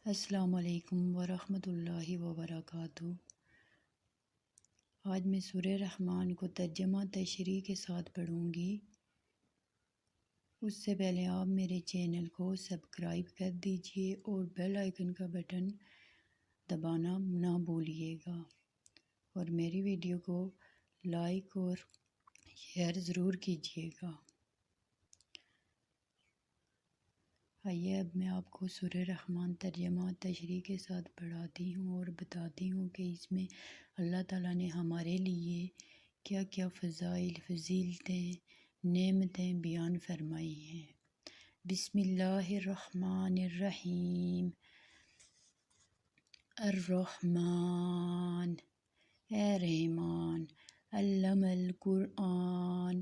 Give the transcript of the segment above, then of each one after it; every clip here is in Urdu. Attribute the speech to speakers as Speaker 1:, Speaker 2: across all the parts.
Speaker 1: السلام علیکم ورحمۃ اللہ وبرکاتہ۔ آج میں سورہ رحمان کو ترجمہ تشریح کے ساتھ پڑھوں گی۔ اس سے پہلے آپ میرے چینل کو سبسکرائب کر دیجئے اور بیل آئیکن کا بٹن دبانا نہ بھولیے گا، اور میری ویڈیو کو لائک اور شیئر ضرور کیجیے گا۔ آئیے اب میں آپ کو سورہ رحمان ترجمہ تشریح کے ساتھ پڑھاتی ہوں اور بتاتی ہوں کہ اس میں اللہ تعالیٰ نے ہمارے لیے کیا کیا فضائل، فضیلتیں، نعمتیں بیان فرمائی ہیں۔ بسم اللہ الرحمن الرحیم۔ الرحمن، اے رحمان، علم القرآن،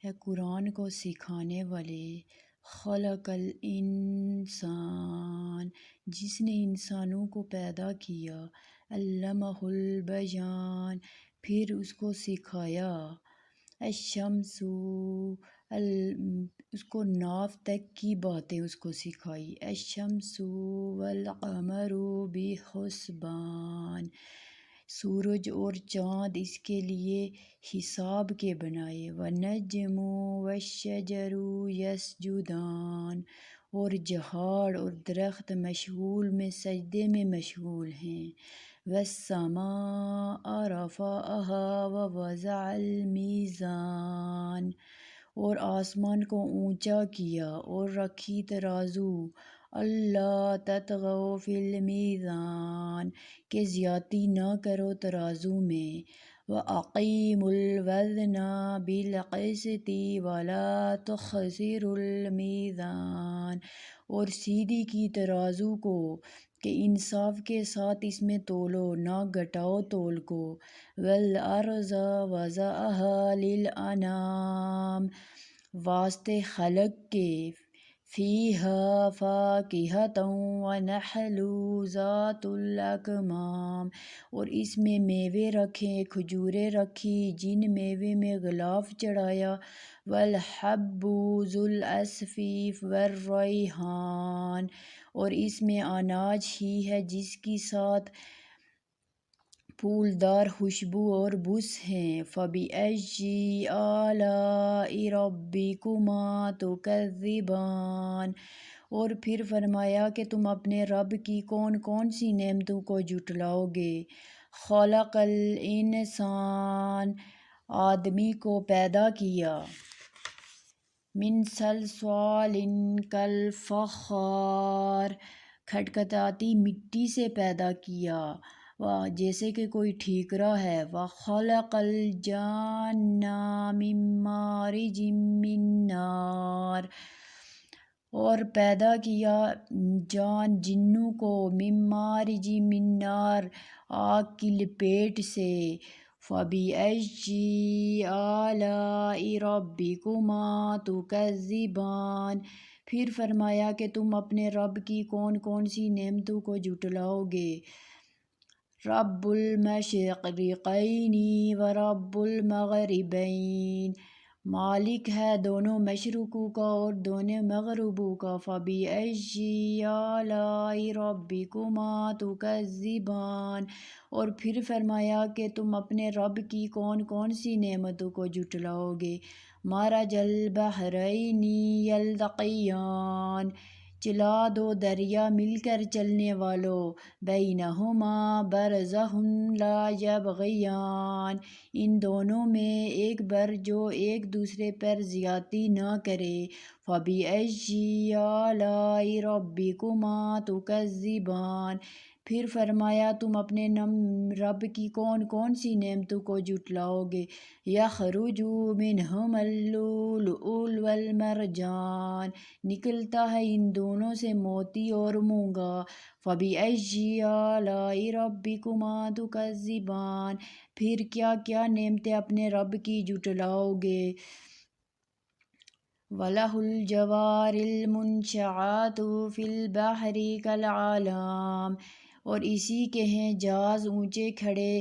Speaker 1: اے قرآن کو سکھانے والے، خلق الانسان، جس نے انسانوں کو پیدا کیا، علمہ البیان، پھر اس کو سکھایا، الشمس، اس کو ناف تک کی باتیں اس کو سکھائی، الشمس والقمر بحسبان، سورج اور چاند اس کے لیے حساب کے بنائے، والنجم والشجر یسجدان، اور جھاڑ اور درخت مشغول میں سجدے میں مشغول ہیں، والسماء رفعها ووضع الميزان، اور آسمان کو اونچا کیا اور رکھی ترازو، اللہ تطغوا فی المیزان، کہ زیادتی نہ کرو ترازو میں، وَأَقِیمُوا الْوَزْنَ بِالْقِسْطِ وَلَا تُخْسِرُوا الْمِیزَانَ، اور سیدھی کی ترازو کو کہ انصاف کے ساتھ اس میں تولو، نہ گھٹاؤ تول کو، وَالْأَرْضَ وَضَعَهَا لِلْأَنَامِ، واسطے خلق کے، فِیہَا فَاکِہَةٌ وَنَخْلٌ ذَاتُ الْأَکْمَامِ، اور اس میں میوے رکھے، کھجوریں رکھی جن میوے میں غلاف چڑھایا، وَالْحَبُّ ذُو الْعَصْفِ وَالرَّیحَانُ، اور اس میں اناج ہی ہے جس کی ساتھ پھولدار خوشبو اور بس ہیں، فَبِأَيِّ آلَاءِ رَبِّکُمَا تُکَذِّبَانِ، اور پھر فرمایا کہ تم اپنے رب کی کون کون سی نعمتوں کو جھٹلاؤ گے۔ خلق الانسان، آدمی کو پیدا کیا، من صلصال کالفخار، کھٹکھٹاتی مٹی سے پیدا کیا، جیسے کہ کوئی ٹھیکرا ہے، وَخَلَقَ الْجَانَّ مِن مَارِجٍ مِّن نَارٍ، اور پیدا کیا جنوں کو، من مارج من نار، آگ کی لپیٹ سے، فَبِأَيِّ آلَاءِ رَبِّکُمَا تُکَذِّبَانِ، پھر فرمایا کہ تم اپنے رب کی کون کون سی نعمتوں کو جھٹلاؤ گے۔ رب المشرقین ورب المغربین، مالک ہے دونوں مشرقوں کا اور دونوں مغربوں کا، فَبِأَيِّ آلَاءِ رَبِّکُمَا تُکَذِّبَانِ، اور پھر فرمایا کہ تم اپنے رب کی کون کون سی نعمتوں کو جھٹلاؤ گے۔ مَرَجَ الْبَحْرَيْنِ یلتقیان، چلا دو دریا مل کر چلنے والو، بینہما برزخ لا یبغیان، ان دونوں میں ایک بر جو ایک دوسرے پر زیادتی نہ کرے، فَبِأَيِّ آلَاءِ رَبِّکُمَا تُکَذِّبَانِ، پھر فرمایا تم اپنے رب کی کون کون سی نعمتوں کو جھٹلاؤ گے۔ یخرج منہما اللؤلؤ والمرجان، نکلتا ہے ان دونوں سے موتی اور مونگا، فَبِأَيِّ آلَاءِ رَبِّکُمَا تُکَذِّبَانِ، پھر کیا کیا نعمتیں اپنے رب کی جھٹلاؤ گے۔ وَلَهُ الْجَوَارِ الْمُنشَآتُ فِي الْبَحْرِ كَالْأَعْلَامِ، اور اسی کے ہیں جہاز اونچے کھڑے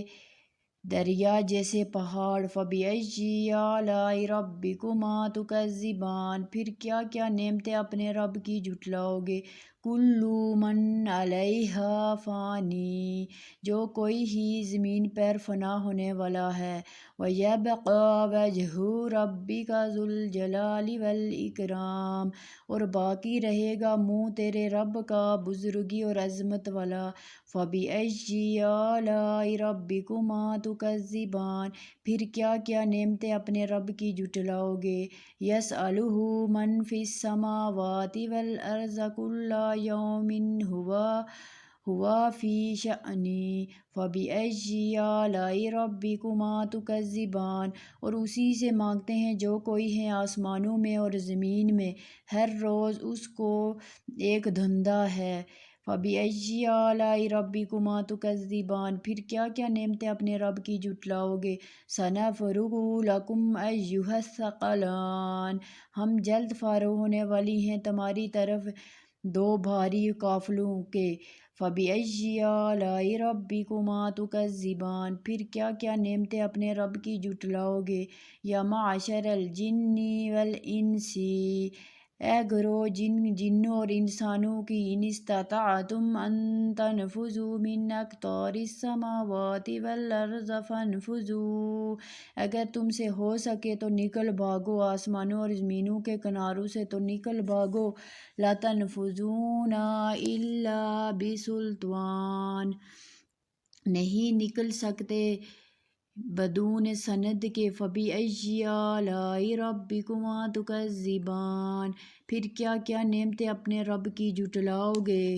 Speaker 1: دریا جیسے پہاڑ، فَبِأَيِّ آلَاءِ رَبِّکُمَا تُکَذِّبَانِ، پھر کیا کیا نعمتیں اپنے رب کی جھٹلاؤ گے۔ کلو من علیہا فانی، جو کوئی ہی زمین پر فنا ہونے والا ہے، وَيَبْقَى وَجْهُ رَبِّكَ ذُو الْجَلَالِ وَالْإِكْرَامِ، اور باقی رہے گا منہ تیرے رب کا بزرگی اور عظمت والا۔ فَبِأَيِّ آلَاءِ رَبِّكُمَا تُكَذِّبَانِ، پھر کیا کیا نعمتیں اپنے رب کی جھٹلاؤ گے۔ يَسْأَلُهُ مَن فِي السَّمَاوَاتِ وَالْأَرْضِ كُلَّ يَوْمٍ ہوا فی شأن۔ فَبِأَيِّ آلَاءِ رَبِّكُمَا تُكَذِّبَانِ، اور اسی سے مانگتے ہیں جو کوئی ہے آسمانوں میں اور زمین میں، ہر روز اس کو ایک دھندا ہے۔ فَبِأَيِّ آلَاءِ رَبِّكُمَا تُكَذِّبَانِ، پھر کیا کیا نعمتیں اپنے رب کی جھٹلاؤ گے۔ سَنَفْرُغُ لَكُمْ أَيُّهَ الثَّقَلَانِ، ہم جلد فارغ ہونے والی ہیں تمہاری طرف دو بھاری قافلوں کے۔ فَبِأَيِّ آلَاءِ رَبِّكُمَا تُكَذِّبَانِ، پھر کیا کیا نعمتیں اپنے رب کی جھٹلاؤ گے۔ یا معشر الجن والانس، اے گروہ جنوں اور انسانوں کی، ان استطعتم ان تنفذوا من اقطار السماوات والارض فانفذوا، اگر تم سے ہو سکے تو نکل بھاگو، آسمانوں اور زمینوں کے کناروں سے تو نکل بھاگو۔ لا تنفذون الا بسلطان، نہیں نکل سکتے بدون سند کے۔ فَبِأَيِّ آلَاءِ رَبِّكُمَا تُكَذِّبَانِ، پھر کیا کیا نعمتیں اپنے رب کی جھٹلاؤ گے۔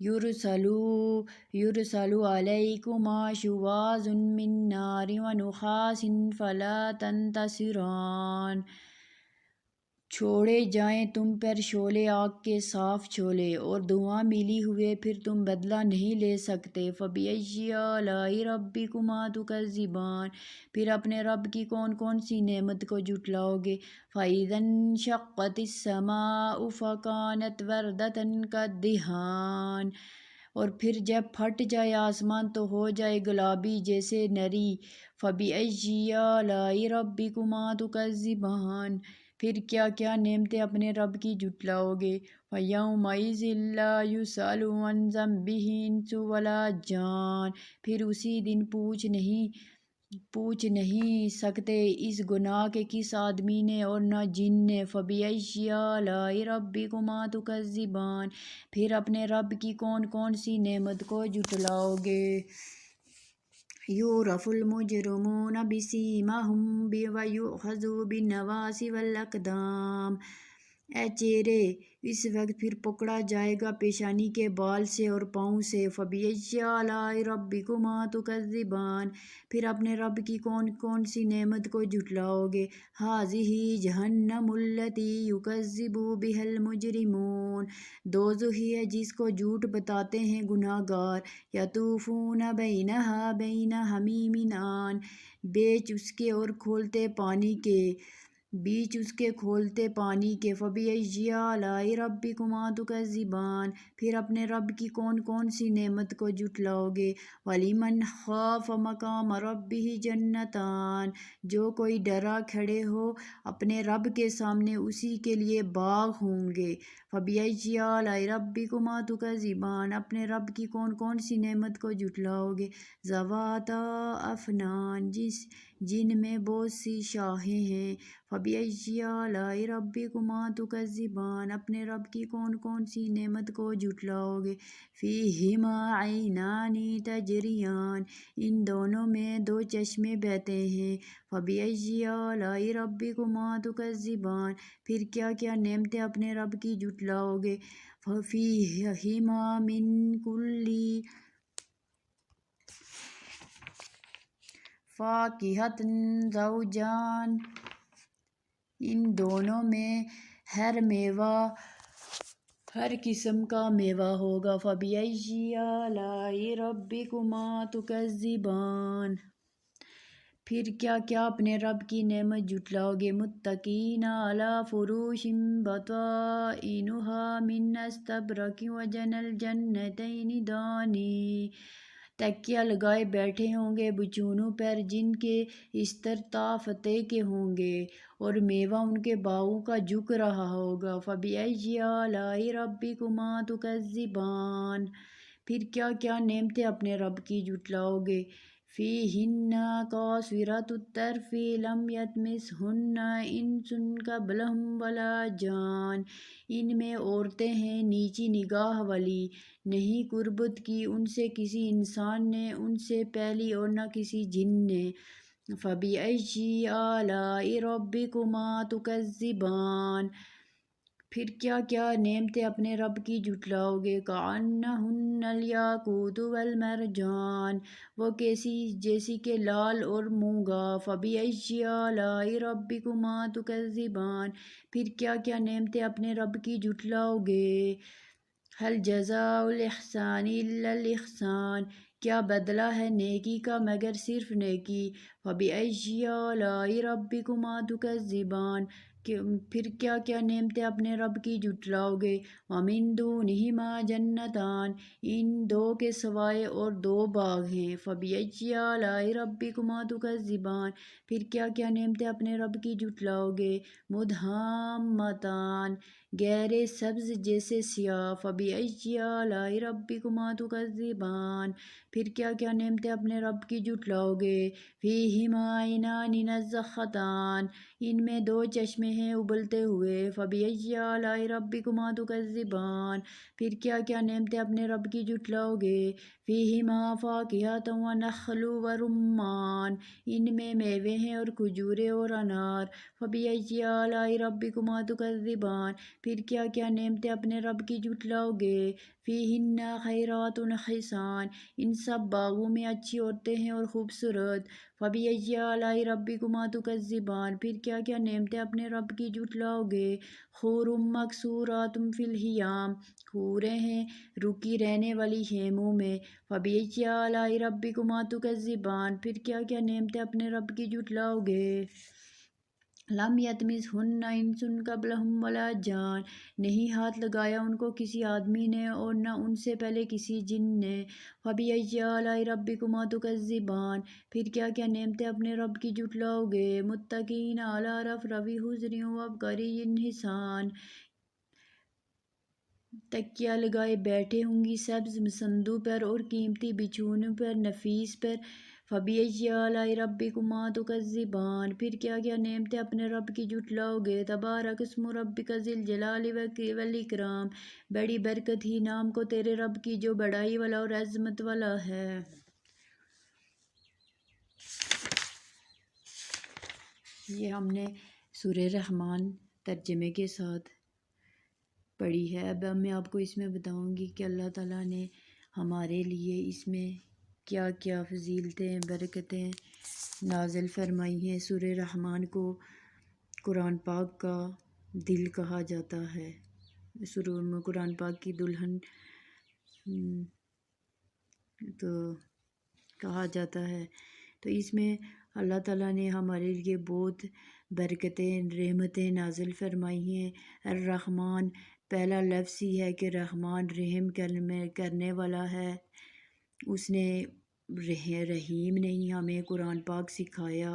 Speaker 1: يُرْسَلُ عَلَيْكُمَا شُوَاظٌ مِّن نَارٍ وَنُحَاسٌ فَلَا تَنتَصِرَانِ، چھوڑے جائیں تم پر شعلے آگ کے صاف شعلے اور دھواں ملی ہوئے، پھر تم بدلہ نہیں لے سکتے۔ فَبِأَيِّ آلَاءِ رَبِّكُمَا تُكَذِّبَانِ، پھر اپنے رب کی کون کون سی نعمت کو جھٹلاؤ گے۔ فَإِذَا انشَقَّتِ السَّمَاءُ فَكَانَتْ وَرْدَةً كَالدِّهَانِ، اور پھر جب پھٹ جائے آسمان تو ہو جائے گلابی جیسے نری۔ فَبِأَيِّ آلَاءِ رَبِّكُمَا تُكَذِّبَانِ، پھر کیا کیا نعمتیں اپنے رب کی جھٹلاؤ گے۔ فَيَوْمَئِذٍ لَا يُسْأَلُ عَنْ ذَنبِهِ انس ولا جان، پھر اسی دن پوچھ نہیں سکتے اس گناہ کے کس آدمی نے اور نہ جن نے۔ فَبِأَيِّ آلَاءِ رَبِّكُمَا تُكَذِّبَانِ، پھر اپنے رب کی کون کون سی نعمت کو جھٹلاؤ گے۔ يُعْرَفُ الْمُجْرِمُونَ بِسِيمَاهُمْ وَيُؤْخَذُ بِالنَّوَاصِي وَالْأَقْدَامِ، اے چہرے، اس وقت پھر پکڑا جائے گا پیشانی کے بال سے اور پاؤں سے۔ فَبِأَيِّ آلَاءِ رَبِّكُمَا تُكَذِّبَانِ، پھر اپنے رب کی کون کون سی نعمت کو جھٹلاؤ گے۔ هَٰذِهِ جَهَنَّمُ الَّتِي يُكَذِّبُ بِهَا الْمُجْرِمُونَ، دوزخ ہی ہے جس کو جھوٹ بتاتے ہیں گناہ گار۔ يَطُوفُونَ بَيْنَهَا بَيْنَ حَمِيمٍ آن، بیچ اس کے کھولتے پانی کے۔ فَبِأَيِّ آلَاءِ رَبِّكُمَا تُكَذِّبَانِ، پھر اپنے رب کی کون کون سی نعمت کو جھٹلاؤ گے۔ وَلِمَنْ خَافَ مَقَامَ رَبِّهِ جَنَّتَانِ، جو کوئی ڈرا کھڑے ہو اپنے رب کے سامنے اسی کے لیے باغ ہوں گے۔ فَبِأَيِّ آلَاءِ رَبِّكُمَا تُكَذِّبَانِ، اپنے رب کی کون کون سی نعمت کو جھٹلاؤ گے۔ ذَوَاتَا أَفْنَانٍ، جن میں بہت سی شاخیں ہیں۔ فَبِأَيِّ آلَاءِ رَبِّكُمَا تُكَذِّبَانِ، اپنے رب کی کون کون سی نعمت کو جھٹلاؤ گے۔ فِيهِمَا عَيْنَانِ تَجْرِيَانِ، ان دونوں میں دو چشمے بہتے ہیں۔ فَبِأَيِّ آلَاءِ رَبِّكُمَا تُكَذِّبَانِ، پھر کیا کیا نعمتیں اپنے رب کی جھٹلاؤ گے۔ فِيهِمَا مِن كُلِّ فَاكِهَةٍ زَوْجَانِ، ان دونوں میں ہر قسم کا میوہ ہوگا۔ فَبِأَيِّ آلَاءِ رَبِّكُمَا تُكَذِّبَانِ، پھر کیا کیا اپنے رب کی نعمت جھٹلاؤ گے۔ مُتَّكِئِينَ عَلَىٰ فُرُوشٍ بَطَائِنُهَا مِنْ اسْتَبْرَقٍ وَجَنَى الْجَنَّتَيْنِ دَانٍ، تکیہ لگائے بیٹھے ہوں گے بچونوں پر جن کے استر تا فتح کے ہوں گے، اور میوہ ان کے باغوں کا جھک رہا ہوگا۔ فَبِأَيِّ آلَاءِ رَبِّكُمَا تُكَذِّبَانِ، پھر کیا کیا نعمتیں اپنے رب کی جھٹلاؤ گے۔ فِيهِنَّ قَاصِرَاتُ الطَّرْفِ لَمْ يَطْمِثْهُنَّ إِنسٌ قَبْلَهُمْ وَلَا جَانٌ، ان میں عورتیں ہیں نیچی نگاہ والی، نہیں قربت کی ان سے کسی انسان نے ان سے پہلی اور نہ کسی جن نے۔ فَبِأَيِّ آلَاءِ رَبِّكُمَا تُكَذِّبَانِ، پھر کیا کیا نعمتیں اپنے رب کی جھٹلاؤ گے۔ کَأَنَّهُنَّ الْيَاقُوتُ وَالْمَرْجَانُ، وہ جیسی کہ لال اور مونگا۔ فَبِأَيِّ آلَاءِ رَبِّكُمَا تُكَذِّبَانِ، پھر کیا کیا نعمتیں اپنے رب کی جھٹلاؤ گے۔ هَلْ جَزَاءُ الْإِحْسَانِ إِلَّا الْإِحْسَانُ، کیا بدلہ ہے نیکی کا مگر صرف نیکی۔ فَبِأَيِّ آلَاءِ رَبِّكُمَا تُكَذِّبَانِ، پھر کیا کیا نعمتیں اپنے رب کی جھٹلاؤ گے۔ وَمِن دُونِهِمَا جَنَّتَانِ، ان دو کے سوائے اور دو باغ ہیں۔ فَبِأَيِّ آلَاءِ رَبِّكُمَا تُكَذِّبَانِ، پھر کیا کیا نعمتیں اپنے رب کی جھٹلاؤ گے۔ مُدْحَامَّتَانِ، گہرے سبز جیسے سیاہ۔ فَبِأَيِّ آلَاءِ رَبِّكُمَا تُكَذِّبَانِ، پھر کیا کیا نعمتیں اپنے رب کی جھٹلاؤ گے۔ فِيهِمَا عَيْنَانِ نَضَّاخَتَانِ، ان میں دو چشمے ہیں ابلتے ہوئے۔ فَبِأَيِّ آلَاءِ رَبِّكُمَا تُكَذِّبَانِ، پھر کیا کیا نعمتیں اپنے رب کی جھٹلاؤ گے۔ فِيهِمَا فَاكِهَةٌ وَنَخْلٌ وَرُمَّانٌ، ان میں میوے ہیں اور کھجوریں اور انار۔ فَبِأَيِّ آلَاءِ رَبِّكُمَا تُكَذِّبَانِ، پھر کیا کیا نعمتیں اپنے رب کی جھٹلاؤ گے۔ فِيهِنَّ خَيْرَاتٌ حِسَانٌ، ان سب باغوں میں اچھی عورتیں ہیں اور خوبصورت۔ فَبِأَيِّ آلَاءِ رَبِّكُمَا تُكَذِّبَانِ، پھر کیا کیا نعمتیں اپنے رب کی جھٹلاؤ گے۔ حور مقصورات فی الخیام، حوریں ہیں رکی رہنے والی خیموں میں۔ فَبِأَيِّ آلَاءِ رَبِّكُمَا تُكَذِّبَانِ، پھر کیا کیا نعمتیں اپنے رب کی جھٹلاؤ گے۔ لَمْ يَطْمِثْهُنَّ إِنسٌ قَبْلَهُمْ وَلَا جَانٌ، نہیں ہاتھ لگایا ان کو کسی آدمی نے اور نہ ان سے پہلے کسی جن نے۔ فَبِأَيِّ آلَاءِ رَبِّكُمَا تُكَذِّبَانِ، پھر کیا کیا نعمتیں اپنے رب کی جھٹلاؤ گے۔ مُتَّكِئِينَ عَلَىٰ رَفْرَفٍ خُضْرٍ وَعَبْقَرِيٍّ حِسَانٍ، تکیہ لگائے بیٹھے ہوں گی سبز مسندوں پر اور قیمتی بچھونوں پر نفیس پر۔ فَبِأَيِّ آلَاءِ رَبِّكُمَا تُكَذِّبَانِ، پھر کیا کیا نعمتیں اپنے رب کی جھٹلاؤ گے۔ تبارک اسم ربک ذی الجلال والاکرام، بڑی برکت ہی نام کو تیرے رب کی جو بڑائی والا اور عظمت والا ہے۔ یہ ہم نے سورہ رحمان ترجمے کے ساتھ پڑھی ہے۔ اب میں آپ کو اس میں بتاؤں گی کہ اللہ تعالیٰ نے ہمارے لیے اس میں کیا کیا فضیلتیں برکتیں نازل فرمائی ہیں۔ سورہ رحمان کو قرآن پاک کا دل کہا جاتا ہے، قرآن پاک کی دلہن تو کہا جاتا ہے۔ تو اس میں اللہ تعالیٰ نے ہمارے لیے بہت برکتیں رحمتیں نازل فرمائی ہیں۔ الرحمن، پہلا لفظ ہی ہے کہ رحمان رحم کرنے والا ہے۔ اس نے رحیم نے ہی ہمیں قرآن پاک سکھایا،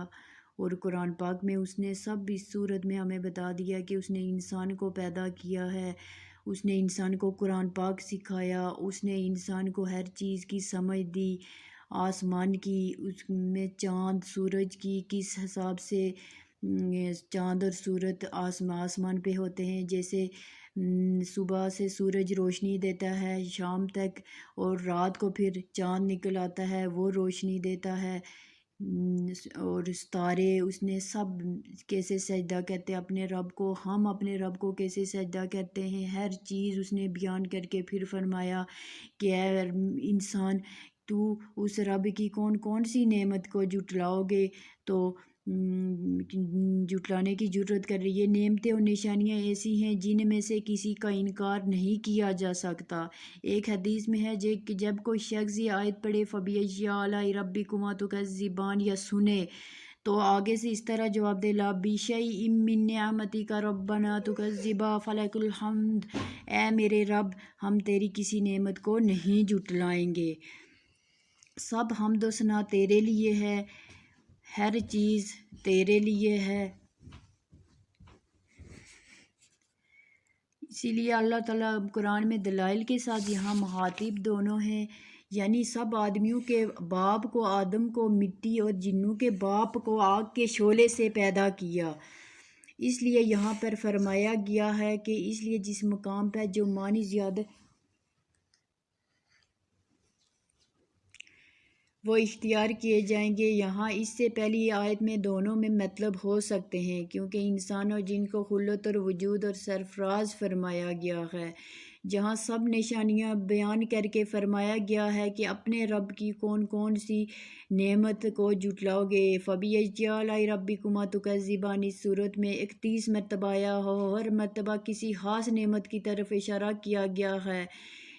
Speaker 1: اور قرآن پاک میں اس نے سب اس صورت میں ہمیں بتا دیا کہ اس نے انسان کو پیدا کیا ہے، اس نے انسان کو قرآن پاک سکھایا، اس نے انسان کو ہر چیز کی سمجھ دی، آسمان کی، اس میں چاند سورج کی کس حساب سے چاند اور سورج آسمان پہ ہوتے ہیں، جیسے صبح سے سورج روشنی دیتا ہے شام تک، اور رات کو پھر چاند نکل آتا ہے وہ روشنی دیتا ہے، اور ستارے اس نے سب کیسے سجدہ کرتے ہیں اپنے رب کو، ہم اپنے رب کو کیسے سجدہ کرتے ہیں، ہر چیز اس نے بیان کر کے پھر فرمایا کہ اے انسان، تو اس رب کی کون کون سی نعمت کو جھٹلاؤ گے تو جھٹلانے کی ضرورت کر رہی ہے۔ نعمتیں اور نشانیاں ایسی ہیں جن میں سے کسی کا انکار نہیں کیا جا سکتا۔ ایک حدیث میں ہے کہ جب کوئی شخص یہ آیت پڑھے فَبِأَيِّ آلَاءِ رَبِّكُمَا تُكَذِّبَانِ یا سنے تو آگے سے اس طرح جواب دے، لَا بِشَيْءٍ مِّن نِّعْمَتِكَ رَبَّنَا تُكَذِّبَا فَلَكَ الْحَمْدُ، اے میرے رب ہم تیری کسی نعمت کو نہیں جھٹلائیں گے۔ سب حمد و ثنا تیرے لیے ہے، ہر چیز تیرے لیے ہے۔ اسی لیے اللہ تعالیٰ قرآن میں دلائل کے ساتھ یہاں مخاطب دونوں ہیں، یعنی سب آدمیوں کے باپ کو آدم کو مٹی اور جنوں کے باپ کو آگ کے شعلے سے پیدا کیا۔ اس لیے یہاں پر فرمایا گیا ہے کہ اس لیے جس مقام پر جو معنی زیادہ وہ اختیار کیے جائیں گے، یہاں اس سے پہلی آیت میں دونوں میں مطلب ہو سکتے ہیں، کیونکہ انسان اور جن کو خلت اور وجود اور سرفراز فرمایا گیا ہے، جہاں سب نشانیاں بیان کر کے فرمایا گیا ہے کہ اپنے رب کی کون کون سی نعمت کو جھٹلاؤ گے۔ فَبِأَيِّ آلَاءِ رَبِّكُمَا تُكَذِّبَانِ اس صورت میں 31 مرتبہ آیا ہو، ہر مرتبہ کسی خاص نعمت کی طرف اشارہ کیا گیا ہے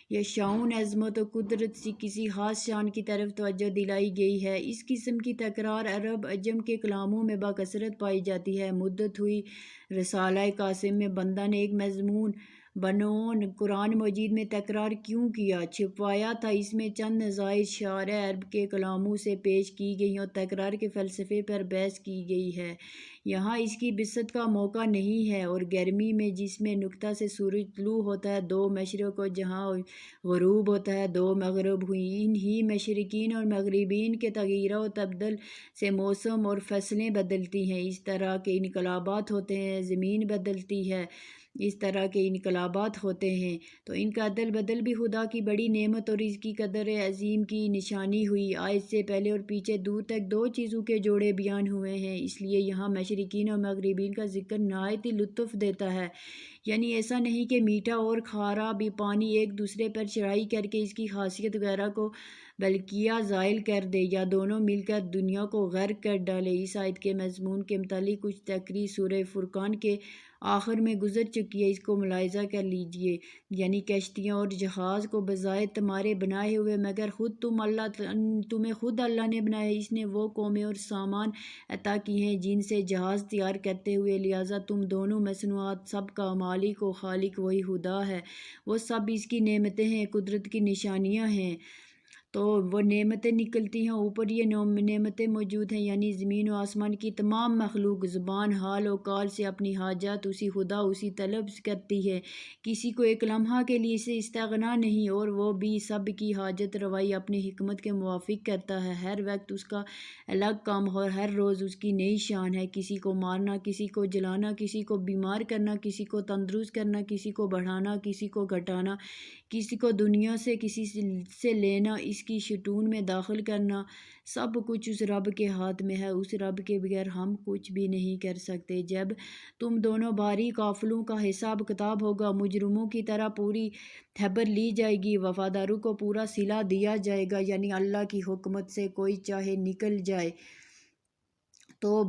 Speaker 1: یا شاؤن عظمت و قدرت سے کسی خاص شان کی طرف توجہ دلائی گئی ہے۔ اس قسم کی تکرار عرب عجم کے کلاموں میں بکثرت پائی جاتی ہے۔ مدت ہوئی رسالہ قاسم میں بندہ نے ایک مضمون بنون قرآن مجید میں تکرار کیوں کیا چھپوایا تھا، اس میں چند نظائر شارع عرب کے کلاموں سے پیش کی گئی اور تکرار کے فلسفے پر بحث کی گئی ہے۔ یہاں اس کی بسط کا موقع نہیں ہے، اور گرمی میں جس میں نقطہ سے سورج طلوع ہوتا ہے 2 مشرق اور جہاں غروب ہوتا ہے 2 مغرب ہوئی، انہی مشرقین اور مغربین کے تغیر و تبدل سے موسم اور فصلیں بدلتی ہیں، اس طرح کے انقلابات ہوتے ہیں، زمین بدلتی ہے، اس طرح کے انقلابات ہوتے ہیں، تو ان کا عدل بدل بھی خدا کی بڑی نعمت اور اس کی قدر عظیم کی نشانی ہوئی۔ آیت سے پہلے اور پیچھے دور تک 2 چیزوں کے جوڑے بیان ہوئے ہیں، اس لیے یہاں مشرقین اور مغربین کا ذکر نہایت ہی لطف دیتا ہے، یعنی ایسا نہیں کہ میٹھا اور کھارا بھی پانی ایک دوسرے پر چڑھائی کر کے اس کی خاصیت وغیرہ کو بلکہ زائل کر دے، یا دونوں مل کر دنیا کو غرق کر ڈالے۔ اس آیت کے مضمون کے متعلق کچھ تقریر سورہ فرقان کے آخر میں گزر چکی ہے، اس کو ملاحظہ کر لیجئے، یعنی کشتیاں اور جہاز کو بظاہر تمہارے بنائے ہوئے مگر تمہیں خود اللہ نے بنایا ہے، اس نے وہ قومیں اور سامان عطا کی ہیں جن سے جہاز تیار کرتے ہوئے، لہٰذا تم دونوں مصنوعات سب کا مالک و خالق وہی خدا ہے، وہ سب اس کی نعمتیں ہیں، قدرت کی نشانیاں ہیں، تو وہ نعمتیں نکلتی ہیں اوپر، یہ نعمتیں موجود ہیں، یعنی زمین و آسمان کی تمام مخلوق زبان حال و قال سے اپنی حاجات اسی خدا اسی طلب کرتی ہے، کسی کو ایک لمحہ کے لیے سے استغنا نہیں، اور وہ بھی سب کی حاجت روائی اپنی حکمت کے موافق کرتا ہے، ہر وقت اس کا الگ کام اور ہر روز اس کی نئی شان ہے، کسی کو مارنا، کسی کو جلانا، کسی کو بیمار کرنا، کسی کو تندرست کرنا، کسی کو بڑھانا، کسی کو گھٹانا، کسی کو دنیا سے کسی سے لینا، اس کی شٹون میں داخل کرنا، سب کچھ اس رب کے ہاتھ میں ہے، اس رب کے بغیر ہم کچھ بھی نہیں کر سکتے۔ جب تم دونوں بھاری قافلوں کا حساب کتاب ہوگا، مجرموں کی طرح پوری خبر لی جائے گی، وفاداروں کو پورا صلہ دیا جائے گا، یعنی اللہ کی حکمت سے کوئی چاہے نکل جائے تو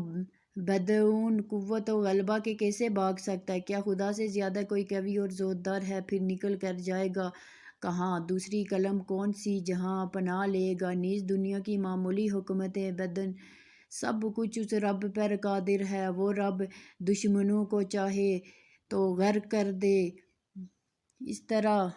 Speaker 1: بدون قوت و غلبہ کے کیسے بھاگ سکتا ہے؟ کیا خدا سے زیادہ کوئی قوی اور زوردار ہے؟ پھر نکل کر جائے گا کہاں؟ دوسری قلم کون سی جہاں پناہ لے گا؟ نیز دنیا کی معمولی حکمتیں بدن سب کچھ اس رب پر قادر ہے، وہ رب دشمنوں کو چاہے تو غرق کر دے، اس طرح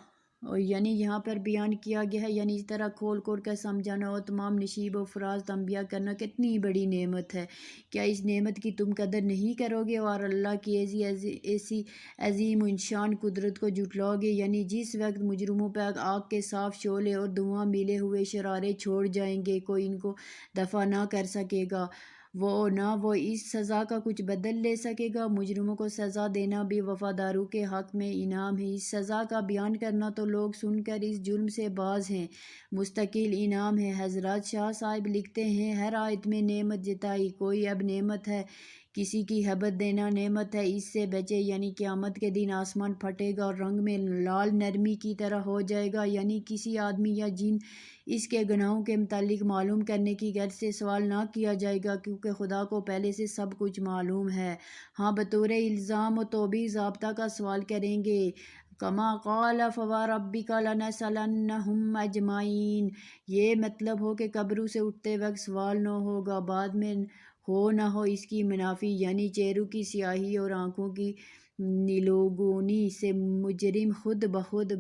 Speaker 1: یعنی یہاں پر بیان کیا گیا ہے، یعنی اس طرح کھول کھول کر سمجھانا اور تمام نشیب و فراز تنبیہ کرنا کتنی بڑی نعمت ہے، کیا اس نعمت کی تم قدر نہیں کرو گے اور اللہ کی ایسی عظیم شان قدرت کو جھٹلاؤ گے؟ یعنی جس وقت مجرموں پر آگ کے صاف شعلے اور دھواں ملے ہوئے شرارے چھوڑ جائیں گے، کوئی ان کو دفع نہ کر سکے گا، نہ وہ اس سزا کا کچھ بدل لے سکے گا۔ مجرموں کو سزا دینا بھی وفاداروں کے حق میں انعام ہے، اس سزا کا بیان کرنا تو لوگ سن کر اس جرم سے باز ہیں، مستقل انعام ہے۔ حضرت شاہ صاحب لکھتے ہیں، ہر آیت میں نعمت جتائی، کوئی اب نعمت ہے، کسی کی حبت دینا نعمت ہے، اس سے بچے، یعنی قیامت کے دن آسمان پھٹے گا اور رنگ میں لال نرمی کی طرح ہو جائے گا، یعنی کسی آدمی یا جن اس کے گناہوں کے متعلق معلوم کرنے کی غرض سے سوال نہ کیا جائے گا، کیونکہ خدا کو پہلے سے سب کچھ معلوم ہے۔ ہاں بطور الزام و توبیخ ضابطہ کا سوال کریں گے، کما قال فوربک لنسألنہم اجمعین، یہ مطلب ہو کہ قبروں سے اٹھتے وقت سوال نہ ہوگا، بعد میں ہو نہ ہو اس کی منافی، یعنی چہروں کی سیاہی اور آنکھوں کی نیلوگونی سے مجرم خود بخود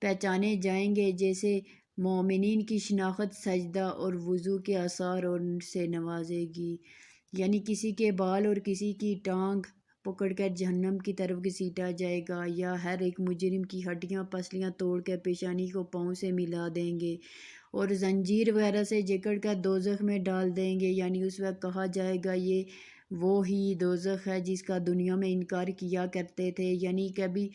Speaker 1: پہچانے جائیں گے، جیسے مومنین کی شناخت سجدہ اور وضو کے آثار اور سے نوازے گی، یعنی کسی کے بال اور کسی کی ٹانگ پکڑ کر جہنم کی طرف گھسیٹا جائے گا، یا ہر ایک مجرم کی ہڈیاں پسلیاں توڑ کر پیشانی کو پاؤں سے ملا دیں گے اور زنجیر وغیرہ سے جکڑ کر دوزخ میں ڈال دیں گے، یعنی اس وقت کہا جائے گا یہ وہ ہی دوزخ ہے جس کا دنیا میں انکار کیا کرتے تھے، یعنی کبھی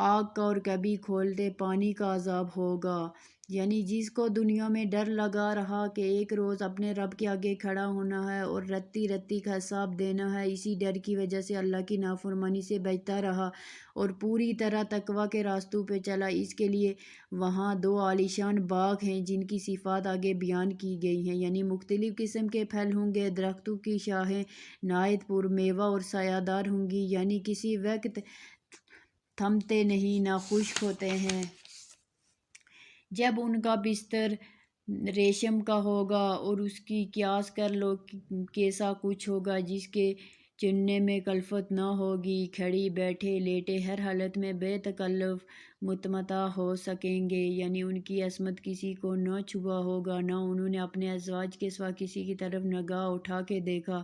Speaker 1: آگ کا اور کبھی کھولتے پانی کا عذاب ہوگا، یعنی جس کو دنیا میں ڈر لگا رہا کہ ایک روز اپنے رب کے آگے کھڑا ہونا ہے اور رتی رتی کا حساب دینا ہے، اسی ڈر کی وجہ سے اللہ کی نافرمانی سے بچتا رہا اور پوری طرح تقویٰ کے راستوں پہ چلا، اس کے لیے وہاں دو عالیشان باغ ہیں جن کی صفات آگے بیان کی گئی ہیں، یعنی مختلف قسم کے پھل ہوں گے، درختوں کی شاخیں نہایت پر میوہ اور سایہ دار ہوں گی، یعنی کسی وقت تھمتے نہیں نہ خشک ہوتے ہیں۔ جب ان کا بستر ریشم کا ہوگا اور اس کی قیاس کر لو کیسا کچھ ہوگا جس کے چننے میں کلفت نہ ہوگی، کھڑی بیٹھے لیٹے ہر حالت میں بے تکلف متمتع ہو سکیں گے، یعنی ان کی عصمت کسی کو نہ چھوا ہوگا، نہ انہوں نے اپنے ازواج کے سوا کسی کی طرف نگاہ اٹھا کے دیکھا،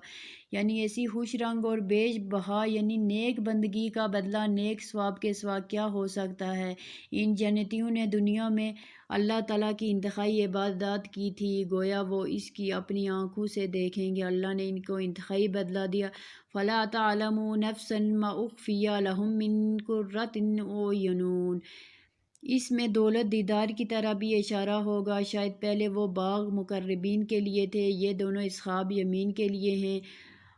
Speaker 1: یعنی ایسی خوش رنگ اور بیش بہا یعنی نیک بندگی کا بدلہ نیک ثواب کے سوا کیا ہو سکتا ہے۔ ان جنتیوں نے دنیا میں اللہ تعالیٰ کی انتہائی عبادات کی تھی، گویا وہ اس کی اپنی آنکھوں سے دیکھیں گے، اللہ نے ان کو انتہائی بدلہ دیا۔ فَلَا تَعْلَمُ نَفْسٌ مَا أُخْفِيَ لَهُم مِّن قُرَّةِ أَعْيُنٍ۔ اس میں دولت دیدار کی طرح بھی اشارہ ہوگا، شاید پہلے وہ باغ مقربین کے لیے تھے، یہ دونوں اصحاب یمین کے لیے ہیں۔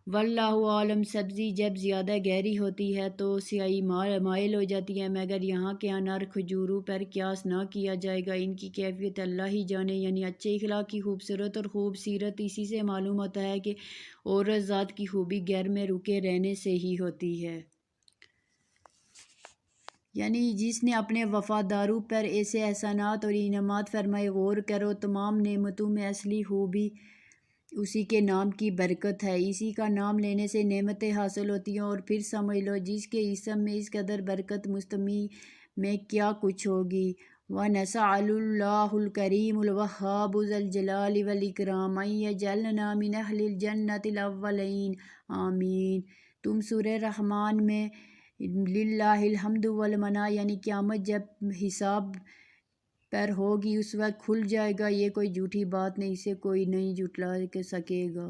Speaker 1: واللہ عالم، سبزی جب زیادہ گہری ہوتی ہے تو سیاہی مائل ہو جاتی ہے، مگر یہاں کے انار کھجوروں پر قیاس نہ کیا جائے گا، ان کی کیفیت اللہ ہی جانے، یعنی اچھے اخلاق کی خوبصورت اور خوب سیرت اسی سے معلوم ہوتا ہے کہ عورت ذات کی خوبی گھر میں رکے رہنے سے ہی ہوتی ہے، یعنی جس نے اپنے وفاداروں پر ایسے احسانات اور انعامات فرمائے، غور کرو تمام نعمتوں میں اصلی خوبی اسی کے نام کی برکت ہے، اسی کا نام لینے سے نعمتیں حاصل ہوتی ہیں، اور پھر سمجھ لو جس کے اسم میں اس قدر برکت مجتمع میں کیا کچھ ہوگی۔ وَنَسْأَلُ اللَّهَ الْكَرِيمَ الْوَهَّابَ ذَا الْجَلَالِ وَالْإِكْرَامِ أَن يَجْعَلَنَا مِنْ أَهْلِ الْجَنَّةِ الْأَوَّلِينَ آمین۔ تم سورہ رحمان میں للہ الحمد والمنہ یعنی قیامت جب حساب پر ہوگی اس وقت کھل جائے گا، یہ کوئی جھوٹی بات نہیں، اسے کوئی نہیں جھٹلا سکے گا۔